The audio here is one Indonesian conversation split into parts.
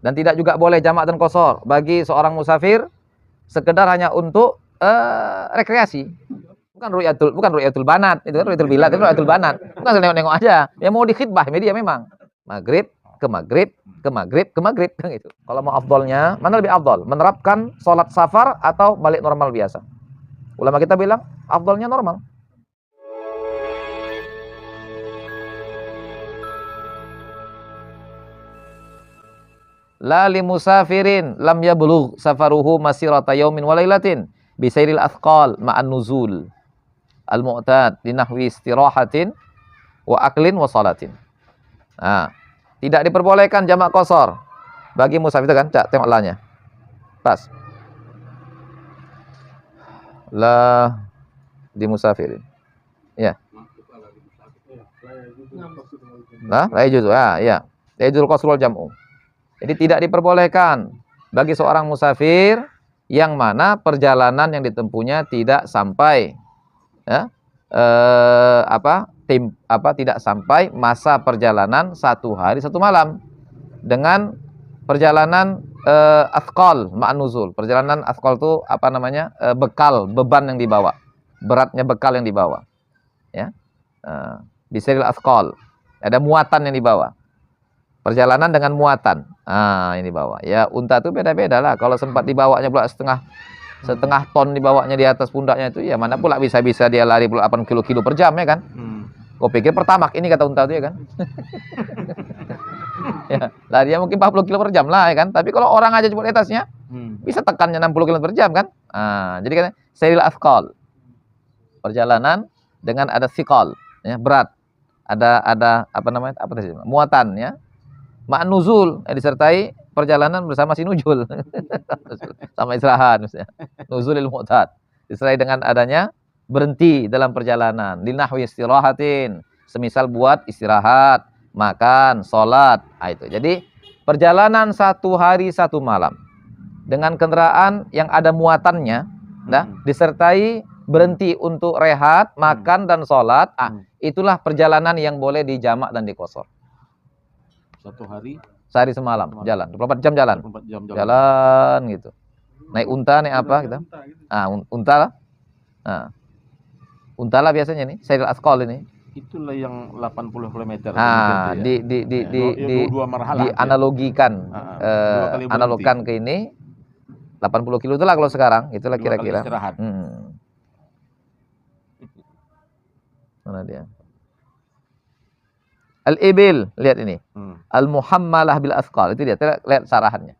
Dan tidak juga boleh jamak dan qashar bagi seorang musafir sekedar hanya untuk rekreasi. Bukan ru'yatul banat, itu kan ru'yatul bilad, itu ru'yatul banat. Bukan nengok-nengok aja. Ya mau dikhidbah media memang. Maghrib ke maghrib, ke maghrib, ke maghrib kan gitu. Kalau mau afdolnya, mana lebih afdol? Menerapkan sholat safar atau balik normal biasa? Ulama kita bilang afdolnya normal. La li musafirin lam yablugh safaruhu masirata yaumin wa lailatin bisairil athqal ma'an nuzul al-mu'tad li nahwi istirahatin wa aklin wa salatin. Nah, tidak diperbolehkan jamak qashar bagi musafir, itu kan? Cak, tengok la-nya. Pas. La di musafirin. Ya. Nah, la yajuz. Ah, ya. La yajuzul qasru wal jam'u. Jadi tidak diperbolehkan bagi seorang musafir yang mana perjalanan yang ditempuhnya tidak sampai ya, tidak sampai masa perjalanan 1 hari 1 malam dengan perjalanan athqal ma'an nuzul. Perjalanan athqal itu apa namanya? Bekal, beban yang dibawa, beratnya bekal yang dibawa. Ya. Bisiril athqal. Ada muatan yang dibawa. Perjalanan dengan muatan. Ini bawa. Ya, unta itu beda-beda lah. Kalau sempat dibawanya pula setengah ton dibawanya di atas pundaknya itu, ya mana pula bisa-bisa dia lari pula 8 kilo per jam ya kan? Kau pikir pertamak ini kata unta itu ya kan? Ya, larinya mungkin 40 kilo per jam lah ya kan? Tapi kalau orang aja coba di atasnya, bisa tekannya 60 kilo per jam kan? Jadi kan sairil athqal. Perjalanan dengan ada thiqal, ya, berat. Ada apa namanya? Apa tadi? Muatan ya. Ma'an nuzul, disertai perjalanan bersama si nujul. Sama istirahat misalnya. Nuzulil mu'tad. Disertai dengan adanya berhenti dalam perjalanan. Linahwi istirahatin. Semisal buat istirahat, makan, sholat. Itu. Jadi perjalanan 1 hari 1 malam dengan kendaraan yang ada muatannya, disertai berhenti untuk rehat, makan dan sholat. Itulah perjalanan yang boleh dijamak dan diqashar. 1 hari sehari semalam jalan 24 jam jalan. 24 jam jalan gitu, naik unta, naik apa kita unta lah. Unta lah biasanya nih sairil athqal ini, itulah yang 80 km dianalogikan analogkan ke ini 80 kilo itulah kalau sekarang itulah kira-kira mana dia. Al-ibil, lihat ini. Al-muhammalah bil athqal, itu dia. Lihat sarahannya.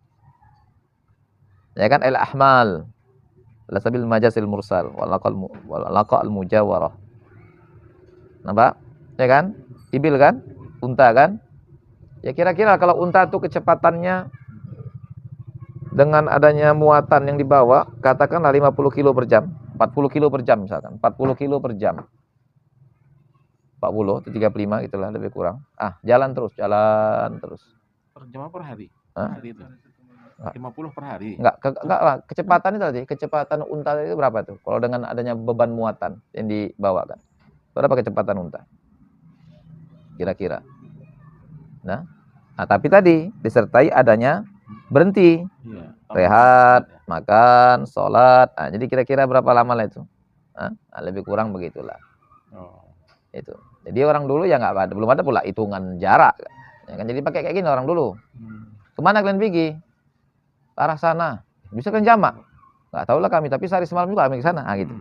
Ya kan, al-ahmal ala sabil majasil mursal wal laqa al-mujawarah. Nampak? Ya kan? Ibil kan? Unta kan? Ya kira-kira kalau unta itu kecepatannya dengan adanya muatan yang dibawa, katakanlah 50 kilo per jam, 40 kilo per jam misalkan, 40 kilo per jam. 40 atau 35 gitulah, lebih kurang. Jalan terus. Per jam per hari? Hari itu. 50 per hari. Enggak lah, kecepatan itu tadi, kecepatan unta itu berapa tuh? Kalau dengan adanya beban muatan yang dibawakan. Berapa kecepatan unta? Kira-kira. Nah, tapi tadi disertai adanya berhenti. Rehat, makan, sholat. Jadi kira-kira berapa lama lah itu? Lebih kurang begitulah. Itu. Jadi orang dulu ya belum ada pula hitungan jarak. Ya kan, jadi pakai kayak gini orang dulu. Kemana kalian pergi? Ke arah sana. Bisa kalian jamak? Enggak tahu lah kami, tapi sehari semalam juga kami ke sana. Gitu.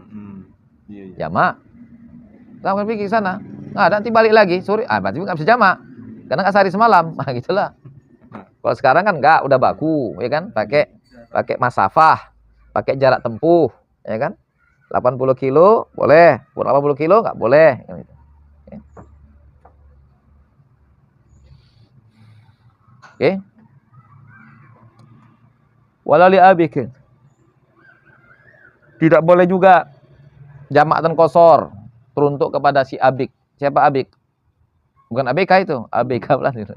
Jamak. Kalian pergi ke sana? Enggak ada, nanti balik lagi sore. Berarti enggak bisa jamak. Karena enggak sehari semalam. Gitulah. Kalau sekarang kan enggak, udah baku, ya kan? Pakai masafah, pakai jarak tempuh, ya kan? 80 kilo boleh, 80 kilo enggak boleh. Gitu. Oke. Walali abik. Tidak boleh juga jamak dan qashar teruntuk kepada si abik. Siapa abik? Bukan ABK itu, ABK pula itu.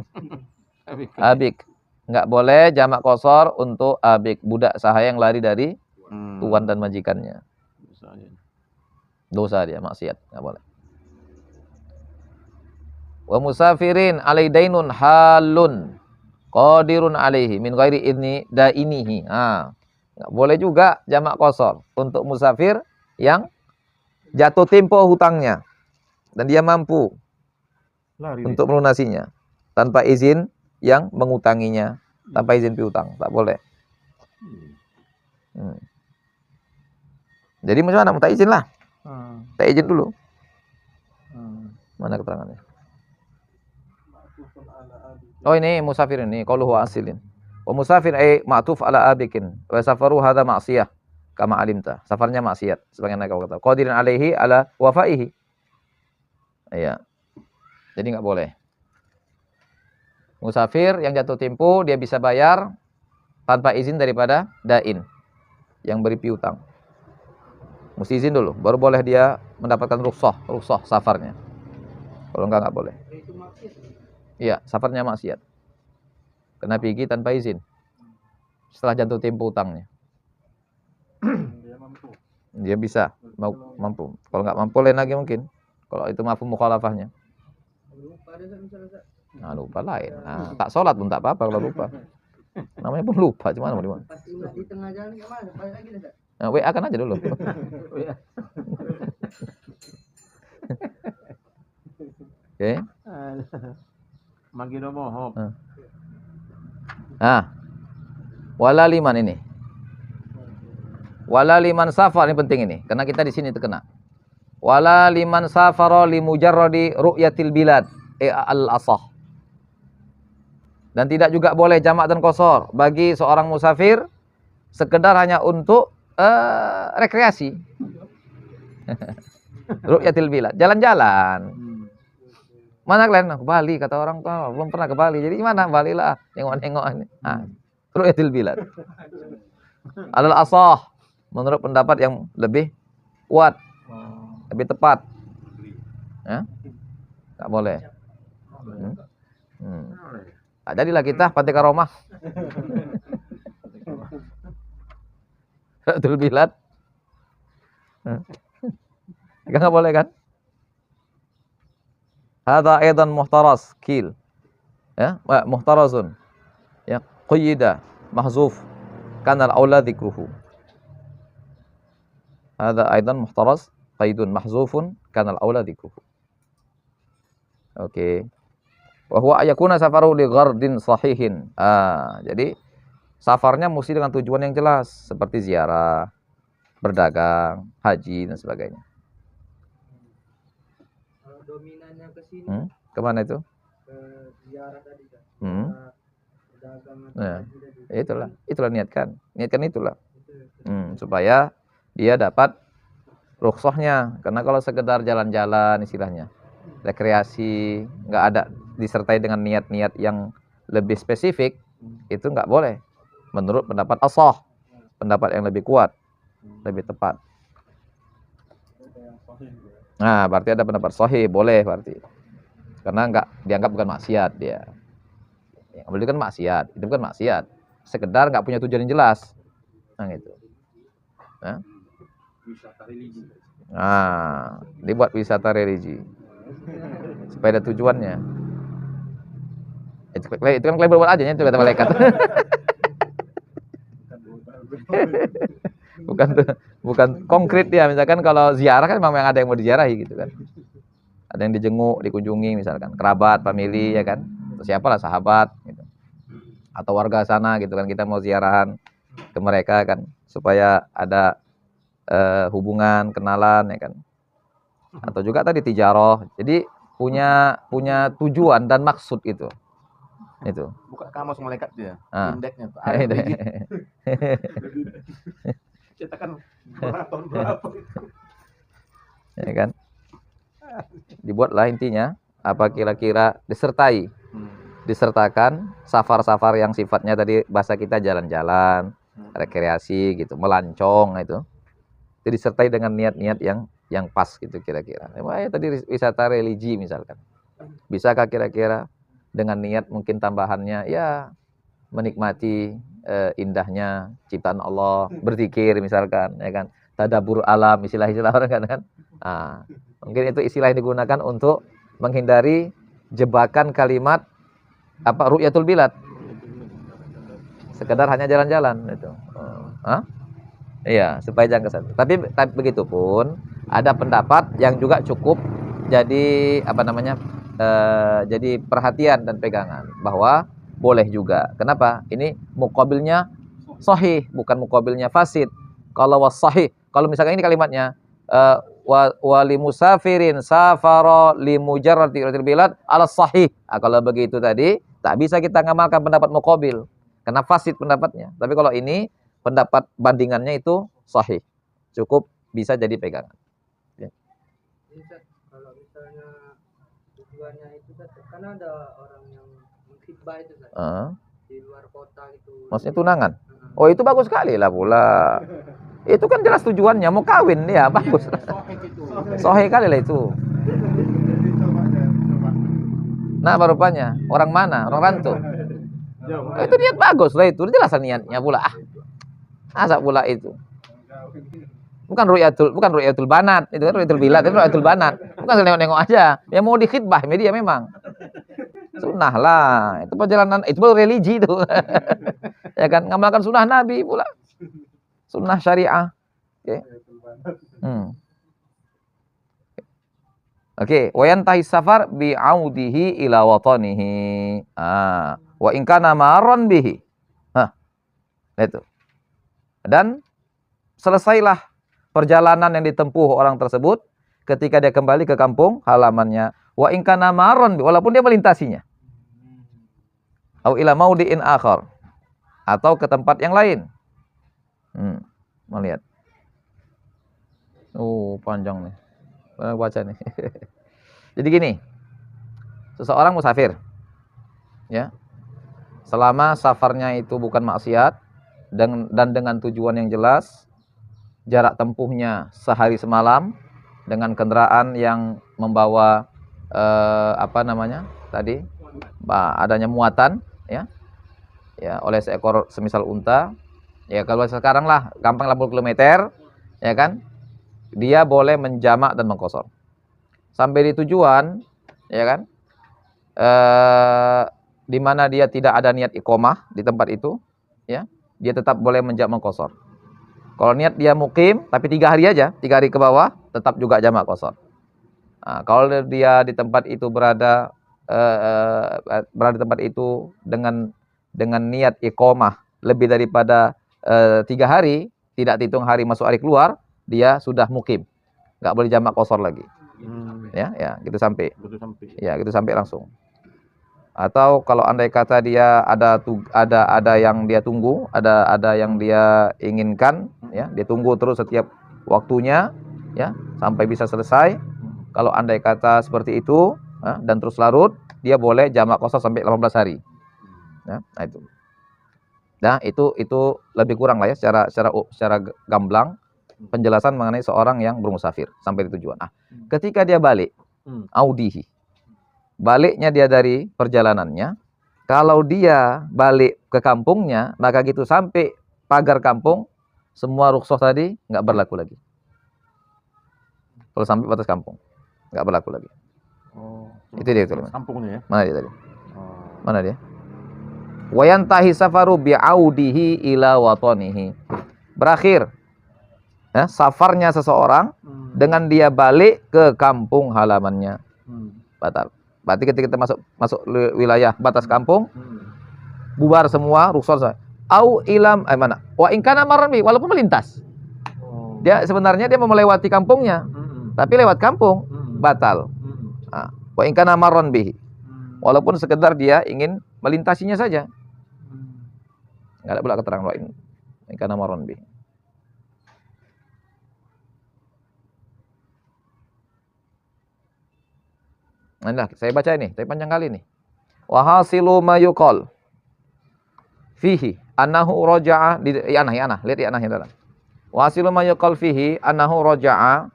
Abik. Enggak boleh jamak qashar untuk abik, budak sahaya yang lari dari tuan dan majikannya. Dosa dia, maksiat, enggak boleh. Wa musafirin alaidainun halun. Qadirun alaihi min ghairi idni dainihi. Nggak boleh juga jamak qasar untuk musafir yang jatuh tempo hutangnya dan dia mampu untuk melunasinya tanpa izin yang mengutanginya, tanpa izin piutang, tak boleh. Jadi macam mana? Minta izin lah. Tak izin dulu. Mana keterangannya? Oh ini musafir ini, qauluhu asilin. Wa musafir ay ma'tuf ala abikin. Wa safaru hadha ma'siyah kama alimta. Safarnya maksiat sebagaimana kau kata. Qadirin alaihi ala wafaihi. Iya. Jadi enggak boleh. Musafir yang jatuh tempo dia bisa bayar tanpa izin daripada dain yang beri piutang. Mesti izin dulu, baru boleh dia mendapatkan rukhsah safarnya. Kalau enggak boleh. Iya, safarnya maksiat. Kena pergi tanpa izin. Setelah jatuh tempo utangnya. Dia bisa mampu. Kalau enggak mampu lain lagi mungkin. Kalau itu mafhum mukhalafahnya. Nah, lupa lain. Nah, tak sholat pun tak apa-apa kalau lupa. Namanya pun lupa, cuma mau di mana? Di tengah jalan kemana? Balik lagi dah. Nah, WA kan aja dulu. Oke. Magi mohon. Wala liman ini. Wala liman safar ini penting ini, karena kita di sini terkena. Wala liman safara li mujarradi ru'yatil bilad al-asah. Dan tidak juga boleh jamak dan qasar bagi seorang musafir sekedar hanya untuk rekreasi. Ru'yatil bilad, jalan-jalan. Mana kalian? Ke Bali, kata orang tua. Belum pernah ke Bali. Jadi gimana? Bali lah. Nengok-nengok ini. Ru'yatil bilad. Al-asah. Menurut pendapat yang lebih kuat. Lebih tepat. Ya? Nggak boleh. Jadilah kita Pantai Karomah. Ru'yatil bilad. Nggak boleh kan? Hadza aidan muhtaraz kil. Ya, muhtarazun. Ya, quyida mahzuf kana al-aula dzikruhu. Hadza aidan muhtaraz qaidun mahzufun kana al-aula dzikruhu. Oke. Wa huwa ayakuna safaru li ghardin sahihin. Jadi safarnya mesti dengan tujuan yang jelas seperti ziarah, berdagang, haji dan sebagainya. Dominannya ke sini. Kemana itu? Ke ziarah tadi kan. Berdagang Itulah niatkan itulah. Supaya dia dapat rukhsahnya. Karena kalau sekedar jalan-jalan istilahnya, rekreasi, nggak ada disertai dengan niat-niat yang lebih spesifik, itu nggak boleh. Menurut pendapat ashah, pendapat yang lebih kuat, lebih tepat. Nah, berarti ada pendapat sahih, boleh berarti. Karena enggak dianggap bukan maksiat dia. Yang boleh kan maksiat, itu bukan maksiat. Sekedar enggak punya tujuan yang jelas. Nah, gitu. Dibuat wisata religi. Supaya ada tujuannya. Itu kan klaim buat aja itu kata malaikat. bukan konkret dia. Misalkan kalau ziarah kan memang ada yang mau diziarahi gitu kan. Ada yang dijenguk, dikunjungi misalkan kerabat, famili ya kan. Atau siapalah sahabat gitu. Atau warga sana gitu kan, kita mau ziarahan ke mereka kan supaya ada hubungan, kenalan ya kan. Atau juga tadi tijarah. Jadi punya tujuan dan maksud itu. Itu. Buka kamus malaikat dia. Indeknya tuh. Kita kan tahun berapa itu. Ya kan? Dibuatlah intinya apa kira-kira disertakan safar-safar yang sifatnya tadi bahasa kita jalan-jalan, rekreasi gitu, melancong itu disertai dengan niat-niat yang pas gitu kira-kira. Tadi wisata religi misalkan. Bisakah kira-kira dengan niat mungkin tambahannya ya menikmati indahnya ciptaan Allah, berzikir misalkan ya kan, tadabbur alam, istilah-istilah orang kan. Mungkin itu istilah yang digunakan untuk menghindari jebakan kalimat ru'yatul bilad. sekedar hanya jalan-jalan itu. Iya, supaya jangan kesana. Tapi begitu pun ada pendapat yang juga cukup jadi apa namanya? Jadi perhatian dan pegangan bahwa boleh juga. Kenapa? Ini muqabilnya sahih, bukan muqabilnya fasid. Kalau sahih, kalau misalkan ini kalimatnya wa li musafirin safara li mujarradi bilad ala sahih. Kalau begitu tadi tak bisa kita ngamalkan pendapat muqabil karena fasid pendapatnya. Tapi kalau ini pendapat bandingannya itu sahih. Cukup bisa jadi pegangan. Ya. Kalau misalnya tujuannya itu kan ada orang yang mengkhidbah itu di luar kota gitu. Maksudnya tunangan? Oh, itu bagus sekali lah pula. Itu kan jelas tujuannya mau kawin ya, bagus. Sahih kali lah itu. Nah, rupanya orang mana? Orang rantau. Itu niat bagus lah itu, jelas niatnya pula. Asa pula itu. Bukan ru'yatul banat, itu kan ru'yatul bilad, itu ru'yatul banat. Bukan nengok-nengok aja. Ya mau dikhidbah media memang. Sunnah lah, itu perjalanan, itu baru religi itu. Ya kan, ngamalkan sunnah Nabi pula. Sunnah syariah. Oke. Oke, wa yantahi safar bi audihi ila watanihi. Wa in kana marran bihi. Itu. Dan selesailah perjalanan yang ditempuh orang tersebut ketika dia kembali ke kampung halamannya. Wa in kana marran bihi, walaupun dia melintasinya. Au ila maudiin akhar, atau ke tempat yang lain. Melihat. Oh, panjang nih. Baca nih. Jadi gini. Seseorang musafir. Ya. Selama safarnya itu bukan maksiat dan dengan tujuan yang jelas, jarak tempuhnya sehari semalam dengan kendaraan yang membawa apa namanya? Tadi adanya muatan, ya. Ya, oleh seekor semisal unta. Ya, kalau sekarang lah gampang 80 km, ya kan? Dia boleh menjamak dan mengqashar. Sampai di tujuan, ya kan? Di mana dia tidak ada niat iqamah di tempat itu, ya. Dia tetap boleh menjamak mengqashar. Kalau niat dia mukim tapi 3 hari aja, 3 hari ke bawah, tetap juga jamak qashar. Nah, kalau dia di tempat itu berada di tempat itu dengan niat iqamah lebih daripada 3 hari, tidak dihitung hari masuk hari keluar, dia sudah mukim, nggak boleh jamak qashar lagi. Ya, gitu sampai. Ya, gitu sampai langsung. Atau kalau andai kata dia ada yang dia tunggu, ada yang dia inginkan, ya, dia tunggu terus setiap waktunya, ya, sampai bisa selesai. Kalau andai kata seperti itu, dan terus larut, dia boleh jamak qashar sampai 18 hari. Ya, nah itu. Nah, itu lebih kurang lah ya secara gamblang penjelasan mengenai seorang yang bermusafir sampai di tujuan. Ketika dia balik, audihi. Baliknya dia dari perjalanannya. Kalau dia balik ke kampungnya, maka gitu sampai pagar kampung, semua rukhsah tadi nggak berlaku lagi. Kalau sampai batas kampung, nggak berlaku lagi. Itu dia tuh. Kampungnya ya. Mana dia tadi? Mana dia? Wa yantahi safaru bi'audihi ila watanihi. Berakhir ya, safarnya seseorang dengan dia balik ke kampung halamannya. Batal. Berarti ketika kita masuk wilayah batas kampung, bubar semua rukhsah. Au ilam mana? Wa in kana marran bi, walaupun melintas. Dia sebenarnya dia mau melewati kampungnya. Tapi lewat kampung batal. Wa in kana marran bihi. Walaupun sekedar dia ingin melintasinya saja. Enggak ada pula keterangan wa in kana marran bihi. Nah, saya baca ini, tapi panjang kali nih. Wa hasilu ma yuqal fihi annahu raja'a lihat anahnya dalam. Wa hasilu ma yuqal fihi annahu raja'a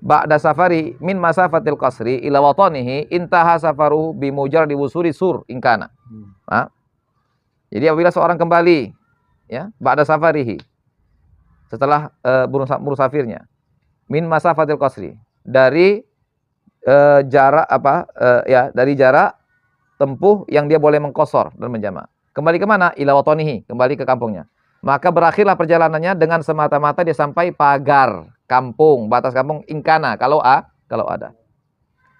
ba'da safari min masafatil qasri ila watanihi intaha safaruhu bi mujarradi wusuli sur ingkana. Jadi apabila seorang kembali ya ba'da safarihi setelah bermusafirnya min masafatil qasri dari jarak dari jarak tempuh yang dia boleh mengqashar dan menjamak. Kembali ke mana? Ila watonihi, kembali ke kampungnya. Maka berakhirlah perjalanannya dengan semata-mata dia sampai pagar kampung, batas kampung ingkana, kalau ada.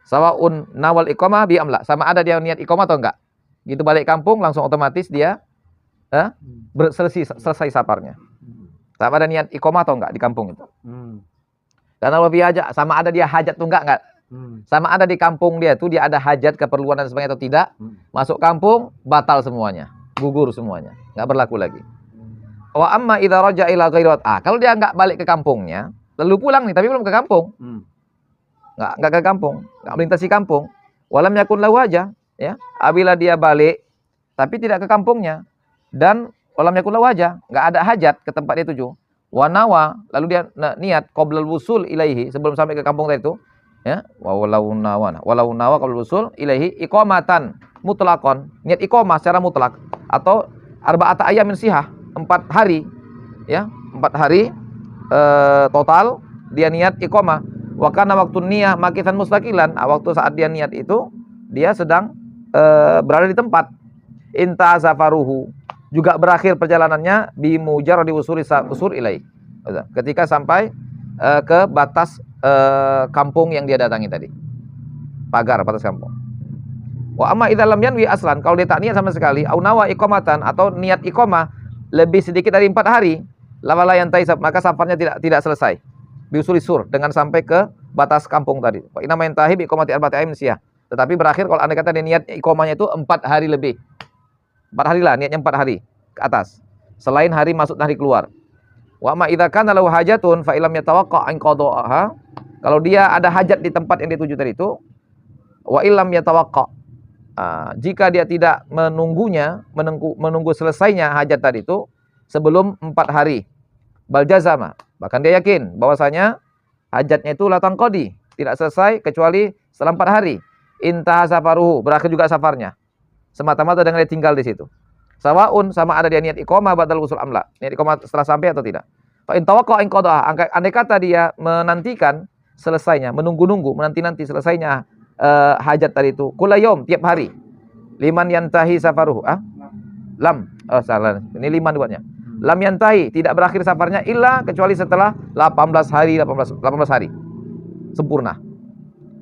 Sawaun nawal iqamah bi amla, sama ada dia niat iqamah atau enggak. Gitu balik kampung langsung otomatis dia selesai safarnya. Sama ada niat iqamah atau enggak di kampung itu. Karena lebih aja sama ada dia hajat tuh enggak. Sama ada di kampung dia tuh dia ada hajat, keperluan dan sebagainya atau tidak. Masuk kampung batal semuanya, gugur semuanya, enggak berlaku lagi. Wa amma idza raja ila ghairi kalau dia enggak balik ke kampungnya, lalu pulang nih tapi belum ke kampung. Enggak ke kampung, enggak melintasi kampung. Walam yakun lahu aja, ya. Apabila dia balik tapi tidak ke kampungnya dan walam yakun lahu aja, enggak ada hajat ke tempat dia tuju. Wa nawa, lalu dia niat qoblal wusul ilaihi, sebelum sampai ke kampung tadi itu, ya. Walau nawa qoblal wusul ilaihi iqamatan mutlaqan, niat iqamah secara mutlak atau arba'ata ayyamin sihah, 4 hari, ya, 4 hari total dia niat iqamah. Wa kana waktu niyah makisan mustaqilan, waktu saat dia niat itu dia sedang berada di tempat. Inta safaruhu, juga berakhir perjalanannya bi mujarradi usul ilai, ketika sampai ke batas kampung yang dia datangi tadi, pagar batas kampung. Wa amma idza lam yanwi aslan, kalau dia tak niat sama sekali, au nawa iqamatan, atau niat iqamah lebih sedikit dari 4 hari, lawala yantai, maka safarnya tidak selesai. Biusuli sur, dengan sampai ke batas kampung tadi. Fa inna yantahi bi iqamati arba'ati ayyamin siyah. Tetapi berakhir kalau anda kata dia niat iqamahnya itu 4 hari lebih. 4 hari lah, niatnya 4 hari ke atas. Selain hari masuk dan hari keluar. Wa ma idza kana lahu hajatun fa illam yatawaqqa an qada'aha. Kalau dia ada hajat di tempat yang dituju tadi itu, wa illam yatawaqqa, jika dia tidak menunggu selesainya hajat tadi itu sebelum 4 hari, bal jazama, bahkan dia yakin bahwasanya hajatnya itu la tanqadi, tidak selesai kecuali setelah 4 hari. Intaha safaruhu, berakhir juga safarnya, semata-mata dengan dia tinggal di situ. Sawaun, sama ada dia niat iqamah badal usul amla, niat iqamah setelah sampai atau tidak. Fa in tawaqqa in qada'a, andai kata dia menantikan selesainya, menunggu-nunggu, menanti-nanti selesainya hajat tadi itu kulayom, tiap hari. Liman yantahi safaruhu, salah, ini liman buatnya. Lam yantahi, tidak berakhir safarnya illa, kecuali setelah 18 hari sempurna.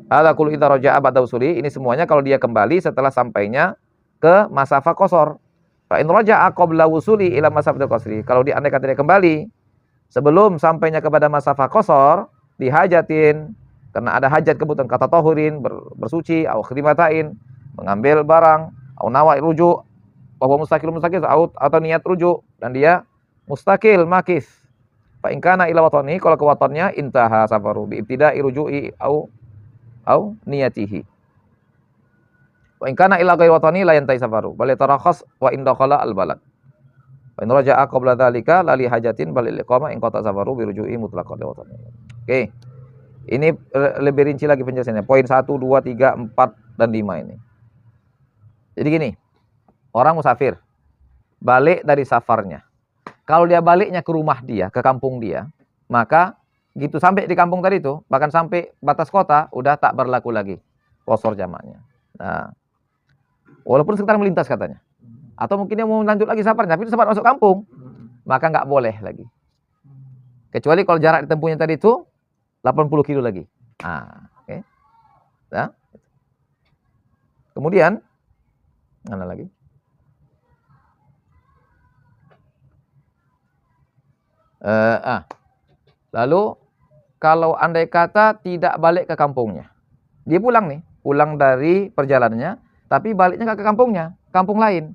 Hadza kullu idza raja'a ba'da usuli, ini semuanya kalau dia kembali setelah sampainya ke masafah qasar. Fa in raja'a qabla wusuli ila masafatil qasri, kalau dia andai kata dia kembali sebelum sampainya kepada masafah qasar, dihajatin, karena ada hajat kebutuhan kata tahurin, bersuci, au khidmatain, mengambil barang, au nawa rujuk, bahwa mustaqil atau niat rujuk, dan dia mustaqil makis. Fa in kana ila watani, kalau ke watannya intaha safaru bi ibtida'i ruju'i au niyatihi. Wa in kana ila ghairi watani la yantai safaru bal yatarakhas wa in dakhala al balad. Fa in raja'a qabla dzalika la li hajatin bal iqamah in qata safaru bi ruju'i mutlaqan li watani. Oke. Ini lebih rinci lagi penjelasannya. Poin 1, 2, 3, 4 dan 5 ini. Jadi gini, orang musafir balik dari safarnya. Kalau dia baliknya ke rumah dia, ke kampung dia, maka gitu sampai di kampung tadi itu, bahkan sampai batas kota, udah tak berlaku lagi qasar jamaknya. Nah, walaupun sekitar melintas katanya, atau mungkin dia mau lanjut lagi safarnya, tapi sempat masuk kampung, maka nggak boleh lagi. Kecuali kalau jarak ditempuhnya tadi itu 80 kilo lagi. Oke. Nah, kemudian mana lagi? Lalu kalau andai kata tidak balik ke kampungnya, dia pulang nih, pulang dari perjalanannya, tapi baliknya nggak ke kampungnya, kampung lain.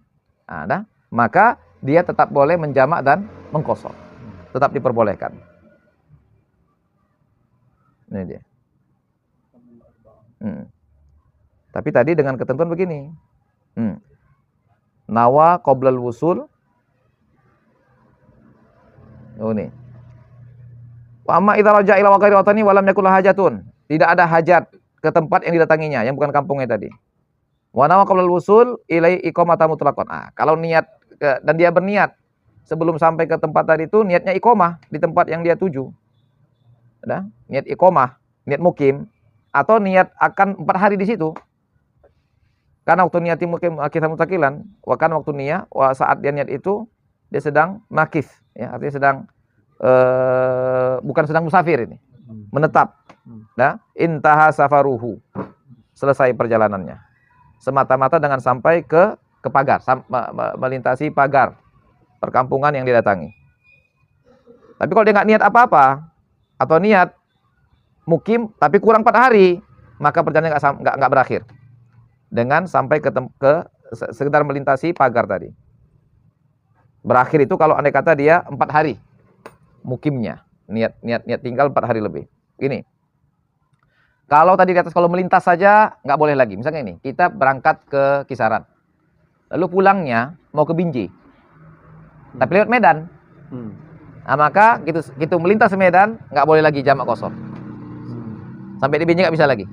Maka dia tetap boleh menjamak dan mengqasar, tetap diperbolehkan. Ini dia. Tapi tadi dengan ketentuan begini. Nawa qoblal wusul. Ini. Wa amma idza raja'a ila ghairi watani wa lam yakul hajatun. Tidak ada hajat ke tempat yang didatanginya, yang bukan kampungnya tadi. Wa nawa qoblal wusul ilai iqamata mutlaqan. Kalau niat dan dia berniat sebelum sampai ke tempat tadi itu niatnya iqamah di tempat yang dia tuju. Niat iqamah, niat mukim, atau niat akan 4 hari di situ. Karena waktu niyati mukim kita mutakilan, kan waktu niyah, saat dia niat itu dia sedang makif, ya, artinya sedang bukan sedang musafir ini, menetap. Nah, intaha safaruhu, selesai perjalanannya. Semata-mata dengan sampai ke pagar, melintasi pagar perkampungan yang didatangi. Tapi kalau dia nggak niat apa-apa atau niat mukim tapi kurang 4 hari, maka perjalanan nggak berakhir dengan sampai ke sekedar melintasi pagar tadi. Berakhir itu kalau andai kata dia 4 hari mukimnya, niat tinggal 4 hari lebih. Ini. Kalau tadi di atas kalau melintas saja nggak boleh lagi. Misalnya ini, kita berangkat ke Kisaran. Lalu pulangnya mau ke Binjai. Tapi lewat Medan. Nah, maka gitu melintas Medan nggak boleh lagi jamak qashar. Sampai di Binjai nggak bisa lagi.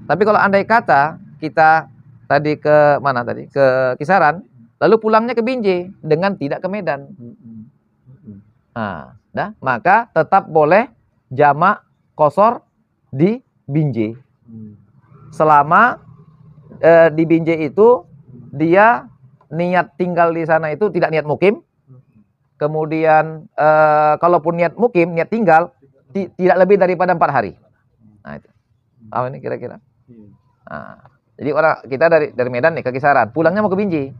Tapi kalau andai kata kita tadi ke mana tadi? Ke Kisaran, lalu pulangnya ke Binjai dengan tidak ke Medan. Nah, maka tetap boleh jamak qashar di Binjai. Selama di Binjai itu dia niat tinggal di sana itu tidak niat mukim. Kemudian kalaupun niat mukim, niat tinggal tidak lebih daripada 4 hari. Nah, itu. Tahu ini kira-kira. Nah, jadi kita dari Medan nih ke Kisaran, pulangnya mau ke Binjai.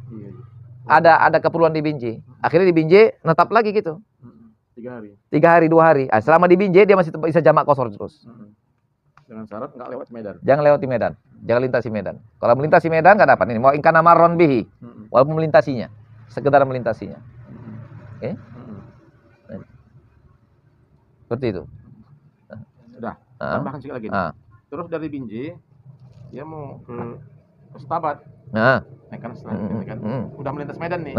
Ada keperluan di Binjai. Akhirnya di Binjai netap lagi gitu. 3 hari, 2 hari. Nah, selama di Binjai dia masih bisa jamak qashar terus. Dengan syarat nggak lewat Medan. Jangan lewati Medan. Jangan lintasi Medan. Kalau melintasi Medan nggak dapat. Ini mau ingkana marron bihi. Walaupun melintasinya. Sekedar melintasinya. Oke? Seperti itu. Sudah. Tambahkan sedikit lagi. Terus dari Binjai dia mau ke Setabat. Nah, kan setelah kan udah melintas Medan nih.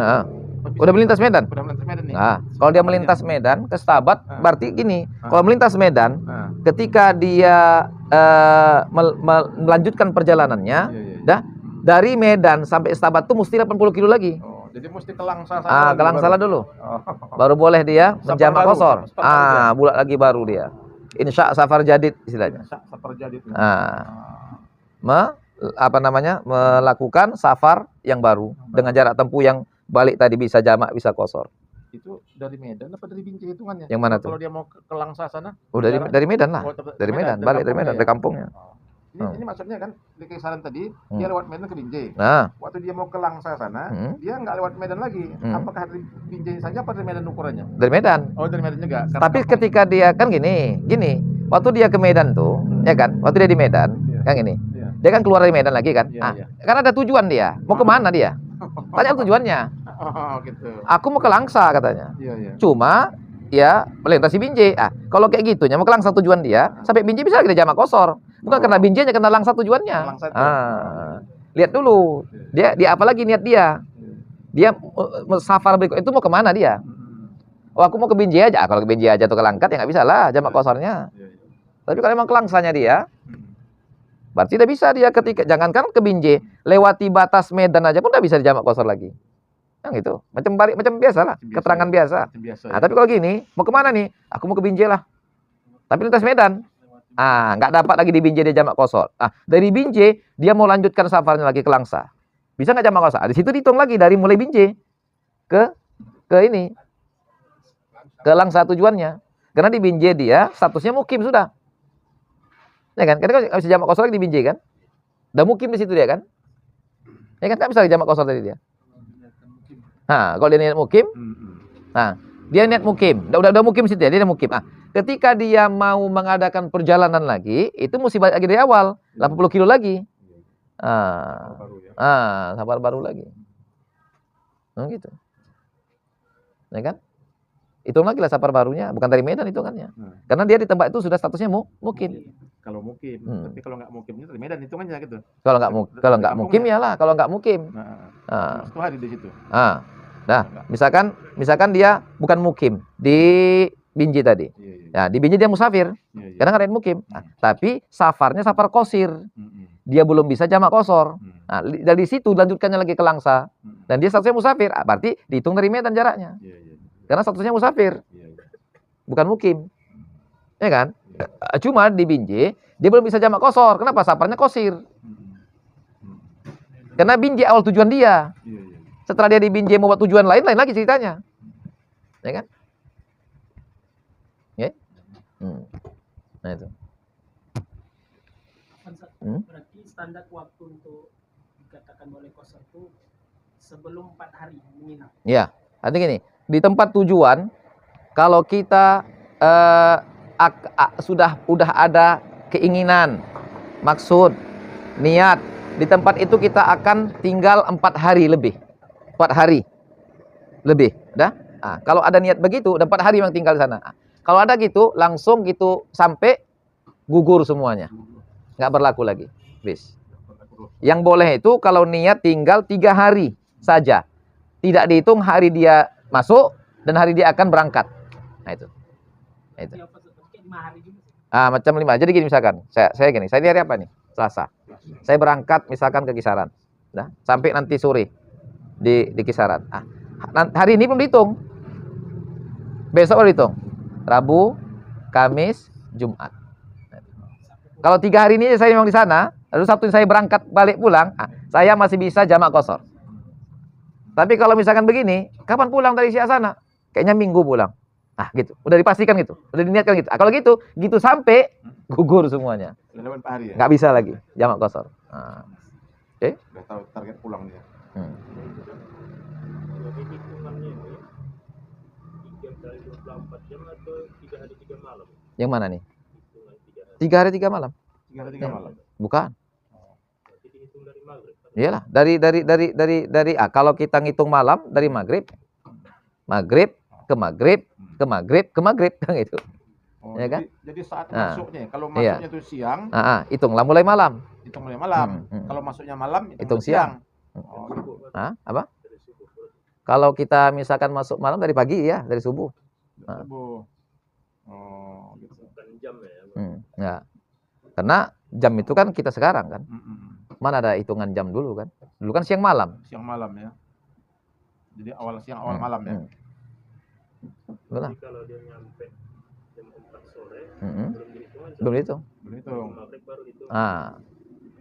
Udah melintas Medan. Udah melintas Medan nih. Nah, kalau dia melintas Medan ke Setabat, berarti gini, kalau melintas Medan, ketika dia melanjutkan perjalanannya, dari Medan sampai Setabat tuh mesti 80 kilo lagi. Oh, jadi mesti ke Langsa ke Langsa dulu. Baru boleh dia menjamak qashar. Bulat lagi baru dia. Insya safar jadid istilahnya. Safar jadid. Melakukan safar yang baru dengan jarak tempuh yang balik tadi bisa jamak bisa qashar. Itu dari Medan apa dari Binjai hitungannya? Yang mana tuh? Kalau dia mau ke Langsa sana? Dari Medan lah. Dari Medan, balik dari Medan, dari kampungnya. Ini maksudnya kan di Kisaran tadi dia lewat Medan ke Binjai. Waktu dia mau ke Langsa sana, dia nggak lewat Medan lagi. Apakah dari Binjai saja apa dari Medan ukurannya? Dari Medan. Oh, dari Medan juga. Tapi ketika dia kan gini, waktu dia ke Medan tuh, ya kan? Waktu dia di Medan, kan gini. Dia kan keluar dari Medan lagi kan? Kan ada tujuan dia. Mau kemana dia? Tanya tujuannya. Oh, gitu. Aku mau ke Langsa katanya. Cuma ya melintasi Binjai. Kalau kayak gitunya mau ke Langsa tujuan dia, sampai Binjai bisa lagi dia jamak qashar. Bukan karena Binjainya, karena Langsa tujuannya. Lihat dulu. Dia apa lagi niat dia? Dia safar berikut itu mau kemana dia? Oh, aku mau ke Binjai aja. Kalau ke Binjai aja tuh ke Langkat ya nggak bisa lah jamak qasharnya. Tapi kalau memang ke Langsanya dia, berarti tidak bisa dia ketika jangankan ke Binjai, lewati batas Medan aja pun tidak bisa dijamak qashar lagi. Yang itu macam biasa lah, keterangan biasa. Tapi kalau gini, mau kemana nih? Aku mau ke Binjai lah. Tapi lintas Medan. Nggak dapat lagi di Binjai dia jamak qashar. Dari Binjai dia mau lanjutkan safarnya lagi ke Langsa. Bisa nggak jamak qashar? Di situ dihitung lagi dari mulai Binjai ke ini. Ke Langsa tujuannya. Karena di Binjai dia statusnya mukim sudah. Ya kan? Karena nggak bisa jamak qashar lagi di Binjai kan? Udah mukim di situ dia kan? Ya kan? Nggak bisa jamak qashar tadi dia. Kalau dia niat mukim, dia niat mukim. Udah mukim situ ya, dia mukim. Ketika dia mau mengadakan perjalanan lagi, itu mesti balik lagi dari awal, 80 kilo lagi. Safar baru lagi. Gitu. Ya kan? Hitung lagi lah safar barunya, bukan dari Medan hitungannya. Karena dia di tempat itu sudah statusnya mukim. Kalau mukim, tapi kalau nggak mukimnya dari Medan hitungannya gitu. Kalau nggak mukim ya lah, kalau nggak mukim. Satu hari di situ. Misalkan dia bukan mukim di Binjai tadi. Ya, di Binjai dia musafir. Karena nggak ada mukim. Tapi safarnya safar qasir. Dia belum bisa jamak qashar. Dari situ lanjutkannya lagi ke Langsa. Dan dia statusnya musafir. Berarti dihitung dari Medan jaraknya. Karena statusnya musafir. Bukan mukim. Ya kan? Cuma di Binjai dia belum bisa jamak qashar. Kenapa? Safarnya qasir. Karena binjai awal tujuan dia. Iya, iya. Setelah dia dibinjai mau buat tujuan lain lagi ceritanya. Ya kan? Ya? Nah itu. Berarti standar waktu untuk dikatakan boleh kosor itu sebelum 4 hari menginap. Ya, artinya gini, di tempat tujuan kalau kita udah ada keinginan, maksud, niat, di tempat itu kita akan tinggal 4 hari lebih. 4 hari lebih, dah. Nah, kalau ada niat begitu, 4 hari memang tinggal di sana. Kalau ada gitu, langsung gitu sampai gugur semuanya. Nggak berlaku lagi. Bis. Yang boleh itu kalau niat tinggal 3 hari saja. Tidak dihitung hari dia masuk dan hari dia akan berangkat. Nah itu. Nah, itu. Macam 5. Jadi gini misalkan, saya gini, saya di hari apa nih? Selasa. Saya berangkat misalkan ke Kisaran. Nah, sampai nanti sore di Kisaran. Hari ini belum dihitung. Besok baru dihitung. Rabu, Kamis, Jumat. Kalau 3 hari ini saya memang di sana, lalu Sabtu saya berangkat balik pulang, saya masih bisa jamak qashar. Tapi kalau misalkan begini, kapan pulang dari Syiah sana? Kayaknya Minggu pulang. Gitu. Udah dipastikan gitu. Udah diniatkan gitu. Kalau gitu sampai gugur semuanya. Hari ya? Nggak bisa lagi jamak qashar. Oke? Udah tahu target pulang dia. Jadi hitungannya ini 3 kali 24 jam atau 3 hari 3 malam? Yang mana nih? 3 3 hari 3 malam. 3 hari 3 malam. Bukan. Jadi dihitung dari maghrib. Iyalah, dari kalau kita ngitung malam dari maghrib ke maghrib kan itu. Ya kan? Jadi saat masuknya, kalau masuknya itu siang, hitunglah mulai malam. hitung mulai malam. Kalau masuknya malam, Hitung siang. Apa? Kalau kita misalkan masuk malam dari pagi ya, dari subuh. Subuh. Oh, gitu. Bukan jam ya. Ya. Karena jam itu kan kita sekarang kan. Mana ada hitungan jam dulu kan? Dulu kan siang malam. Siang malam ya. Jadi awal siang awal malam ya. Jadi kalau dia nyampe jam 4 sore, belum dihitung. Belum hitung. Maghrib baru hitung.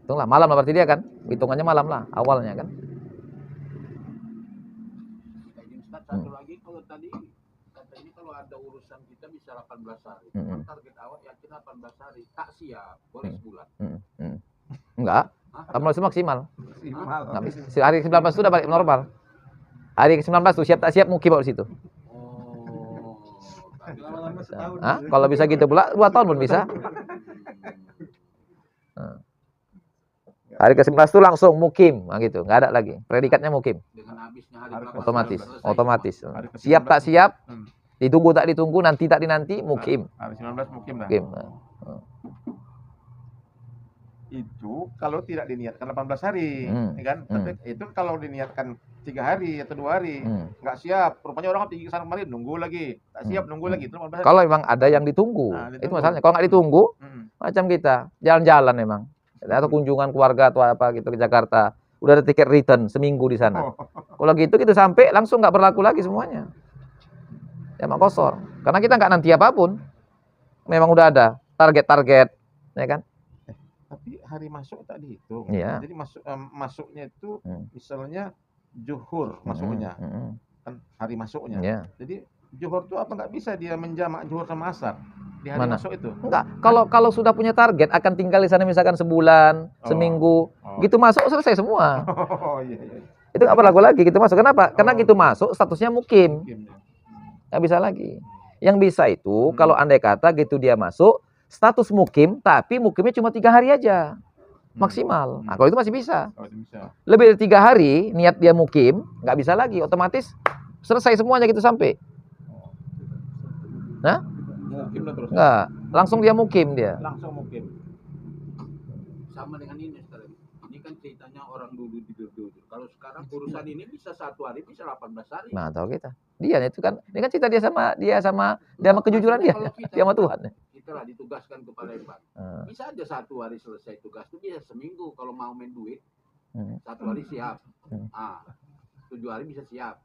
Hitunglah malam lah berarti dia kan. Hitungannya malam lah awalnya kan. Satu lagi kalau tadi katanya kalau ada urusan kita bisa 18 hari. Target awal yakin 18 hari. Tak siap, boleh sebulan. Enggak. 18 itu maksimal. Maksimal. Enggak bisa. Hari ke-19 itu udah balik normal. Hari ke-19 tuh siap tak siap mukim baru situ. Lama-lama setahun. Kalau bisa gitu pula 2 tahun pun bisa. Hari ke-19 itu langsung mukim, gitu. Enggak ada lagi. Predikatnya mukim. Dengan habisnya hari Otomatis. Siap tak siap, ditunggu tak ditunggu, nanti tak dinanti, mukim. Hari 19 mukim dah. Mukim. Itu kalau tidak diniatkan 18 hari, ya kan? Tapi itu kalau diniatkan 3 hari atau 2 hari, nggak siap. Rupanya orang pergi ke sana kemarin, nunggu lagi, tak siap, nunggu lagi. Itu 18 hari. Kalau memang ada yang ditunggu, itu masalahnya. Kalau nggak ditunggu, macam kita jalan-jalan memang, atau kunjungan keluarga atau apa gitu ke Jakarta, udah ada tiket return seminggu di sana. Kalau gitu kita sampai langsung nggak berlaku lagi semuanya. Jamak qashar. Karena kita nggak nanti apapun, memang udah ada target-target, ya kan? Tapi hari masuk tak dihitung. Iya. Jadi masuknya itu misalnya zuhur masuknya. Kan hari masuknya. Iya. Jadi zuhur itu apa nggak bisa dia menjamak zuhur sama asar di hari Mana? masuk itu? Enggak. Kalau sudah punya target akan tinggal di sana misalkan sebulan, seminggu, gitu masuk selesai semua. Oh iya. Itu nggak berlaku lagi gitu masuk. Kenapa? Karena gitu masuk statusnya mukim. Nggak bisa lagi. Yang bisa itu kalau andai kata gitu dia masuk status mukim, tapi mukimnya cuma 3 hari aja maksimal. Nah, kalau itu masih bisa. Lebih dari 3 hari niat dia mukim, nggak bisa lagi. Otomatis selesai semuanya gitu sampai. Nah? Mukim terus. Nggak, langsung dia mukim dia. Langsung mukim. Sama dengan ini sekarang. Ini kan ceritanya orang dulu tidur. Kalau sekarang urusan ini bisa 1 hari, bisa 18 hari. Nah, tahu kita. Dia itu kan, ini kan cerita dia sama kejujuran dia sama Tuhan. Kita lah ditugaskan ke Palembang. Bisa aja 1 hari selesai tugas itu bisa seminggu kalau mau main duit. 1 hari siap. 7 hari bisa siap.